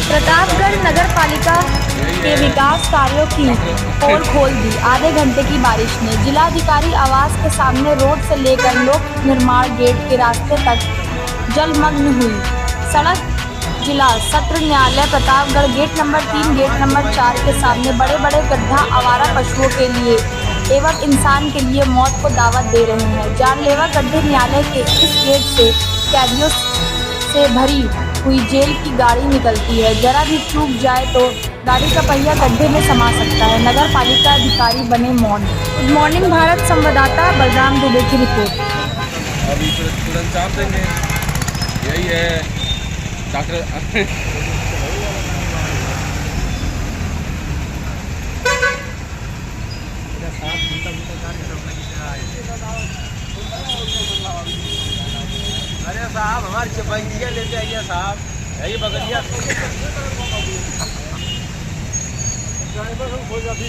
प्रतापगढ़ नगर पालिका के विकास कार्यों की पोल खोल दी। आधे घंटे की बारिश ने जिलाधिकारी आवास के सामने रोड से लेकर लोक निर्माण गेट के रास्ते तक जलमग्न हुई सड़क। जिला सत्र न्यायालय Pratapgarh gate number 3, gate number 4 के सामने बड़े बड़े गड्ढा आवारा पशुओं के लिए एवं इंसान के लिए मौत को दावत दे रहे हैं। जानलेवा गड्ढे। न्यायालय के इस गेट से कैदियों से भरी हुई जेल की गाड़ी निकलती है। जरा भी चूक जाए तो गाड़ी का पहिया गड्ढे में समा सकता है। नगर पालिका अधिकारी बने मौन। गुड मॉर्निंग भारत संवाददाता बलराम दुबे की रिपोर्ट। अभी तुरंत चाप देंगे, यही है डॉक्टर। अरे साहब हमारी चपंजिया लेते आइए साहब, यही बगलिया। ड्राइवर हो जाती